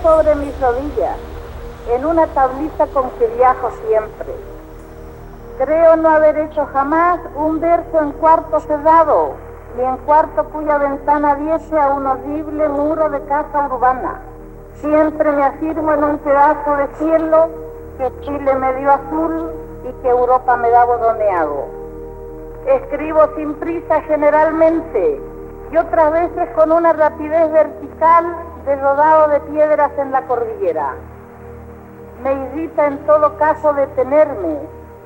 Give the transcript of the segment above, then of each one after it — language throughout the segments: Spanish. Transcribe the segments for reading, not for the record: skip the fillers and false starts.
sobre mis rodillas, en una tablita con que viajo siempre. Creo no haber hecho jamás un verso en cuarto cerrado, ni en cuarto cuya ventana diese a un horrible muro de casa urbana. Siempre me afirmo en un pedazo de cielo que Chile me dio azul y que Europa me da borroneado. Escribo sin prisa generalmente y otras veces con una rapidez vertical de rodado de piedras en la cordillera. Me irrita en todo caso detenerme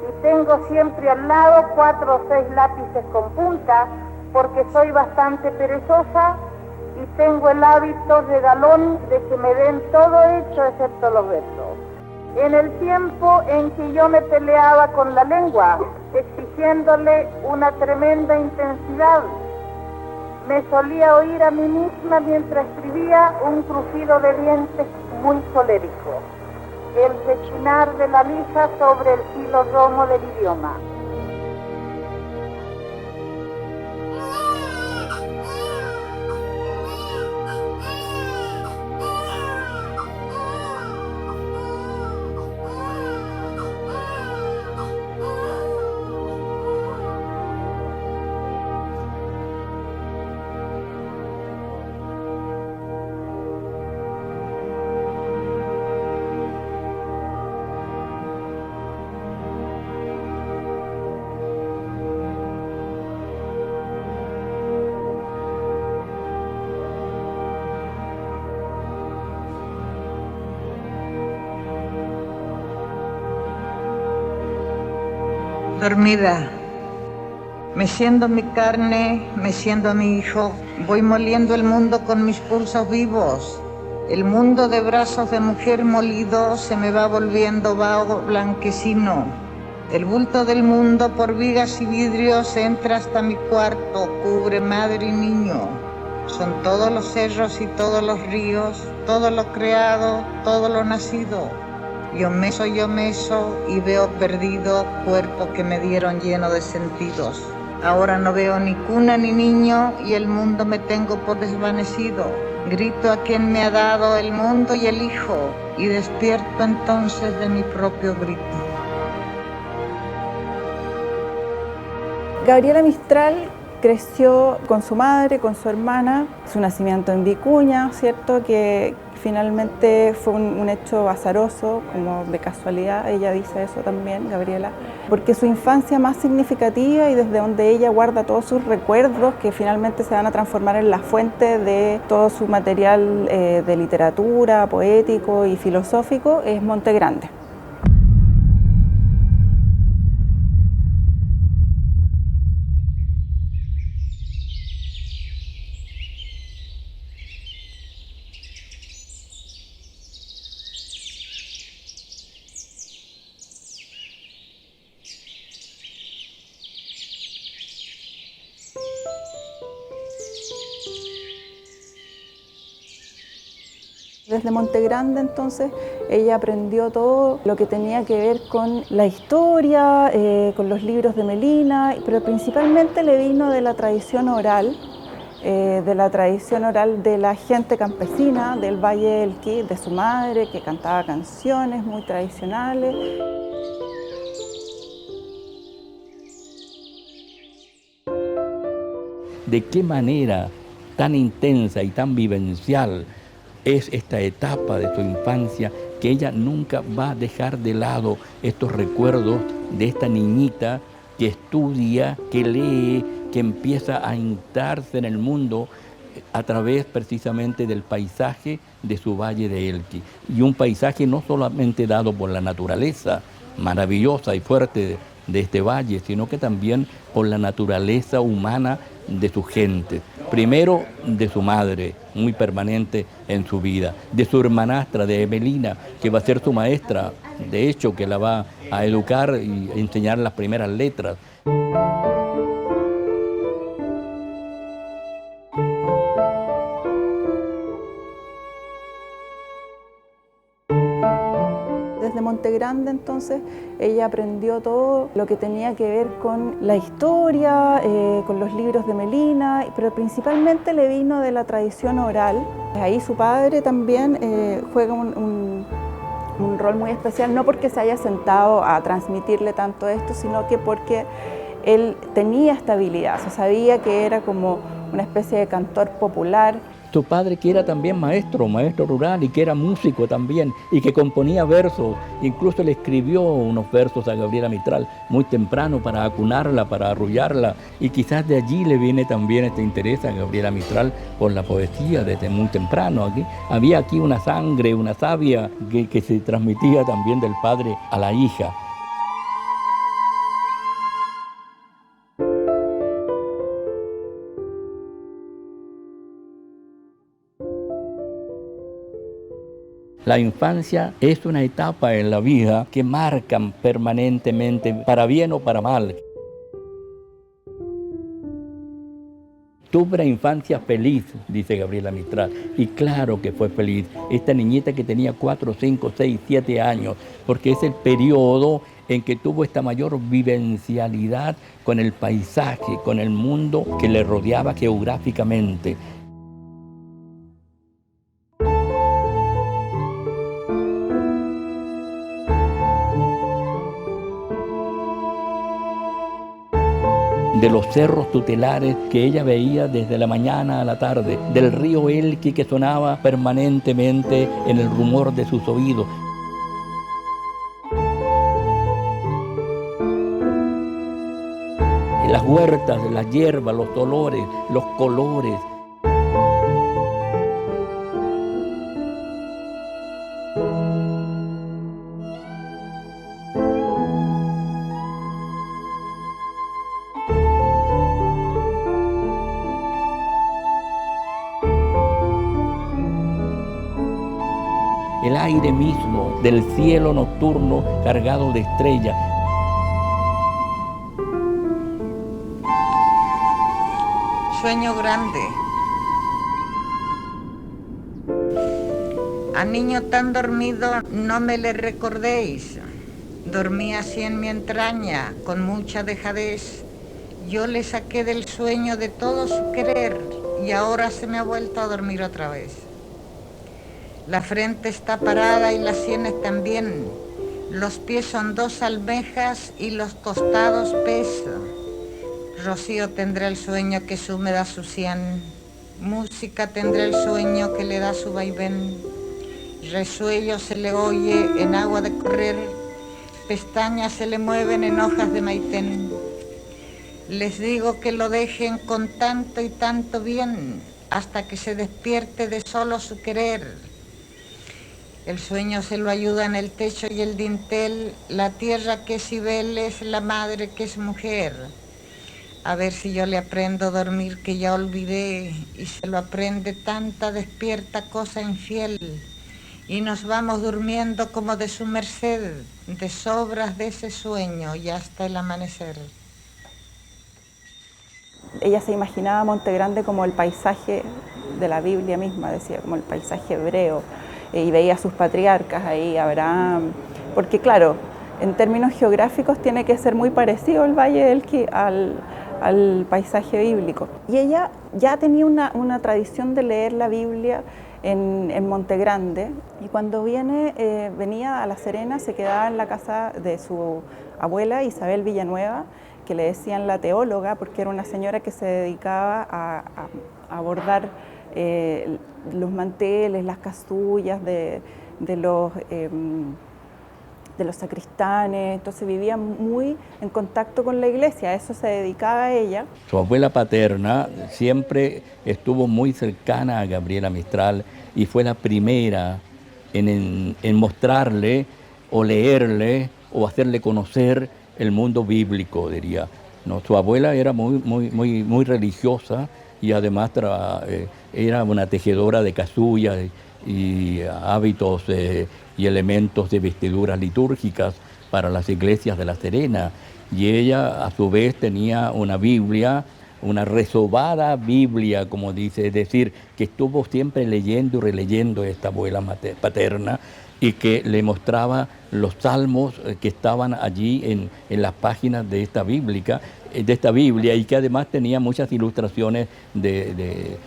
y tengo siempre al lado 4 o 6 lápices con punta porque soy bastante perezosa y tengo el hábito regalón de que me den todo hecho excepto los versos. En el tiempo en que yo me peleaba con la lengua, exigiéndole una tremenda intensidad, me solía oír a mí misma mientras escribía un crujido de dientes muy colérico, el rechinar de la lija sobre el filo romo del idioma. Dormida, meciendo mi carne, meciendo a mi hijo, voy moliendo el mundo con mis pulsos vivos. El mundo de brazos de mujer molido se me va volviendo vago blanquecino. El bulto del mundo por vigas y vidrios entra hasta mi cuarto, cubre madre y niño. Son todos los cerros y todos los ríos, todo lo creado, todo lo nacido. Yo meso y veo perdido cuerpo que me dieron lleno de sentidos. Ahora no veo ni cuna ni niño y el mundo me tengo por desvanecido. Grito a quien me ha dado el mundo y el hijo y despierto entonces de mi propio grito. Gabriela Mistral creció con su madre, con su hermana, su nacimiento en Vicuña, ¿cierto? Que finalmente fue un hecho azaroso, como de casualidad, ella dice eso también, Gabriela, porque su infancia más significativa y desde donde ella guarda todos sus recuerdos que finalmente se van a transformar en la fuente de todo su material de literatura, poético y filosófico, es Monte Grande. Desde Monte Grande, entonces, ella aprendió todo lo que tenía que ver con la historia, con los libros de Melina, pero principalmente le vino de la tradición oral, de la gente campesina del Valle del Elqui, de su madre, que cantaba canciones muy tradicionales. ¿De qué manera tan intensa y tan vivencial es esta etapa de su infancia que ella nunca va a dejar de lado estos recuerdos de esta niñita que estudia, que lee, que empieza a integrarse en el mundo a través precisamente del paisaje de su Valle de Elqui? Y un paisaje no solamente dado por la naturaleza maravillosa y fuerte de este valle, sino que también por la naturaleza humana de su gente. Primero de su madre, muy permanente en su vida, de su hermanastra, de Emelina, que va a ser su maestra, de hecho que la va a educar y enseñar las primeras letras. Desde Montegrande, entonces ella aprendió todo lo que tenía que ver con la historia, con los libros de Melina, pero principalmente le vino de la tradición oral. Ahí su padre también juega un rol muy especial, no porque se haya sentado a transmitirle tanto esto, sino que porque él tenía esta habilidad, se sabía que era como una especie de cantor popular. Su padre, que era también maestro rural y que era músico también y que componía versos, incluso le escribió unos versos a Gabriela Mistral muy temprano para acunarla, para arrullarla, y quizás de allí le viene también este interés a Gabriela Mistral por la poesía desde muy temprano. Había aquí una sangre, una savia que se transmitía también del padre a la hija. La infancia es una etapa en la vida que marcan permanentemente, para bien o para mal. Tuve una infancia feliz, dice Gabriela Mistral, y claro que fue feliz. Esta niñita que tenía 4, 5, 6, 7 años, porque es el periodo en que tuvo esta mayor vivencialidad con el paisaje, con el mundo que le rodeaba geográficamente. De los cerros tutelares que ella veía desde la mañana a la tarde, del río Elqui que sonaba permanentemente en el rumor de sus oídos. Las huertas, las hierbas, los olores, los colores. El aire mismo del cielo nocturno cargado de estrellas. Sueño grande. A niño tan dormido no me le recordéis. Dormía así en mi entraña, con mucha dejadez. Yo le saqué del sueño de todo su querer y ahora se me ha vuelto a dormir otra vez. La frente está parada y las sienes también. Los pies son 2 almejas y los costados peso. Rocío tendrá el sueño que es húmeda su sien. Música tendrá el sueño que le da su vaivén. Resuello se le oye en agua de correr. Pestañas se le mueven en hojas de maitén. Les digo que lo dejen con tanto y tanto bien hasta que se despierte de solo su querer. El sueño se lo ayuda en el techo y el dintel, la tierra que es Cibeles, la madre que es mujer. A ver si yo le aprendo a dormir que ya olvidé y se lo aprende tanta despierta cosa infiel. Y nos vamos durmiendo como de su merced, de sobras de ese sueño y hasta el amanecer. Ella se imaginaba Montegrande como el paisaje de la Biblia misma, decía, como el paisaje hebreo. Y veía a sus patriarcas ahí, Abraham, porque claro, en términos geográficos tiene que ser muy parecido el Valle del Elqui al paisaje bíblico. Y ella ya tenía una tradición de leer la Biblia en Montegrande, y cuando venía a La Serena se quedaba en la casa de su abuela Isabel Villanueva, que le decían la teóloga, porque era una señora que se dedicaba a bordar los manteles, las casullas de los sacristanes, entonces vivía muy en contacto con la iglesia, a eso se dedicaba ella. Su abuela paterna siempre estuvo muy cercana a Gabriela Mistral y fue la primera en mostrarle o leerle o hacerle conocer el mundo bíblico, diría. ¿No? Su abuela era muy religiosa y además era una tejedora de casullas y hábitos y elementos de vestiduras litúrgicas para las iglesias de La Serena. Y ella a su vez tenía una Biblia, una resobada Biblia, como dice, es decir, que estuvo siempre leyendo y releyendo esta abuela paterna, y que le mostraba los salmos que estaban allí en las páginas de esta Biblia, y que además tenía muchas ilustraciones de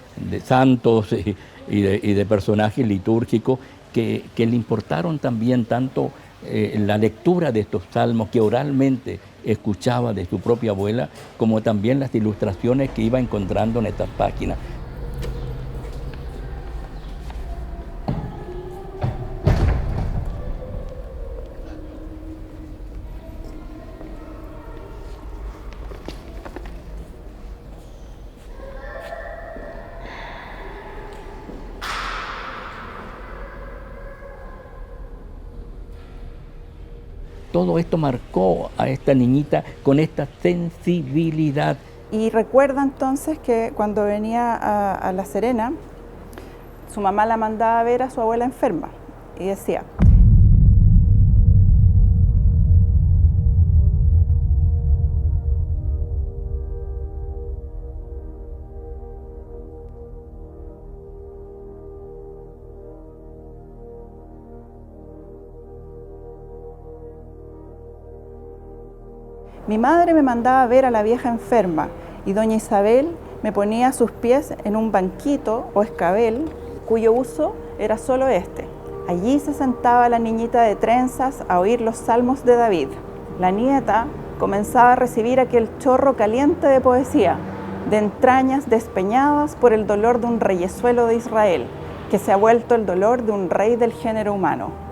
santos y de personajes litúrgicos que le importaron también tanto la lectura de estos salmos que oralmente escuchaba de su propia abuela, como también las ilustraciones que iba encontrando en estas páginas. Todo esto marcó a esta niñita con esta sensibilidad. Y recuerda entonces que cuando venía a La Serena, su mamá la mandaba a ver a su abuela enferma y decía: mi madre me mandaba a ver a la vieja enferma y doña Isabel me ponía a sus pies en un banquito o escabel cuyo uso era solo este. Allí se sentaba la niñita de trenzas a oír los salmos de David. La nieta comenzaba a recibir aquel chorro caliente de poesía, de entrañas despeñadas por el dolor de un reyesuelo de Israel, que se ha vuelto el dolor de un rey del género humano.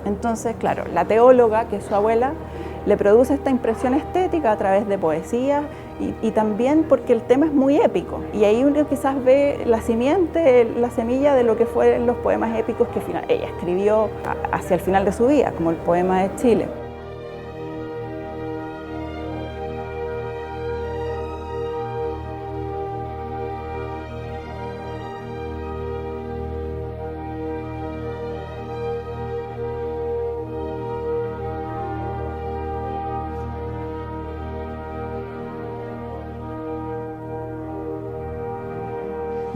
Entonces, claro, la teóloga, que es su abuela, le produce esta impresión estética a través de poesía y también porque el tema es muy épico. Y ahí uno quizás ve la simiente, la semilla de lo que fueron los poemas épicos que ella escribió hacia el final de su vida, como el poema de Chile.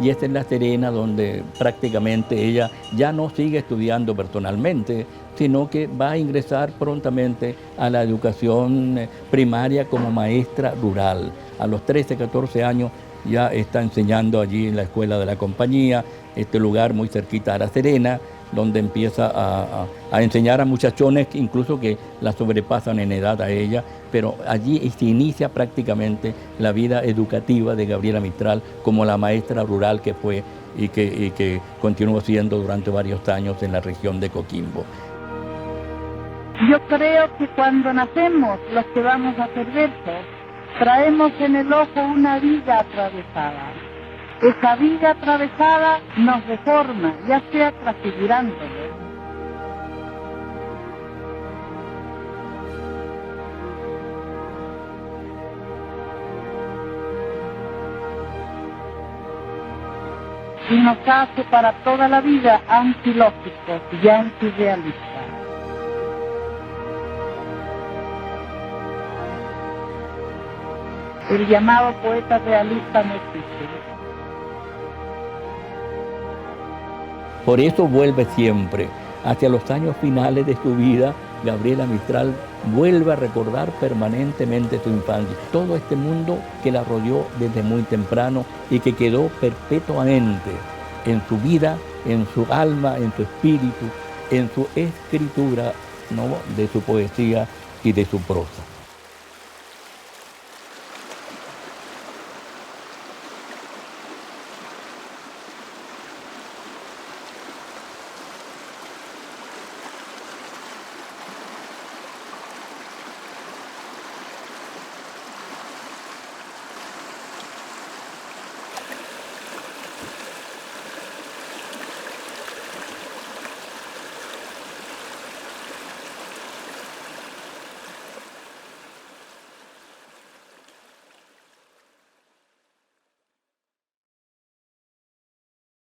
Y esta es La Serena, donde prácticamente ella ya no sigue estudiando personalmente, sino que va a ingresar prontamente a la educación primaria como maestra rural. A los 13, 14 años ya está enseñando allí en la escuela de la compañía, este lugar muy cerquita a La Serena, donde empieza a enseñar a muchachones incluso que la sobrepasan en edad a ella, pero allí se inicia prácticamente la vida educativa de Gabriela Mistral como la maestra rural que fue y que continuó siendo durante varios años en la región de Coquimbo. Yo creo que cuando nacemos, los que vamos a hacer versos, traemos en el ojo una viga atravesada. Esa viga atravesada nos deforma, ya sea transfigurándolo. Y nos hace para toda la vida antilógicos y antirealistas. El llamado poeta realista no existe. Por eso vuelve siempre. Hacia los años finales de su vida, Gabriela Mistral vuelve a recordar permanentemente su infancia. Todo este mundo que la rodeó desde muy temprano y que quedó perpetuamente en su vida, en su alma, en su espíritu, en su escritura, ¿no?, de su poesía y de su prosa.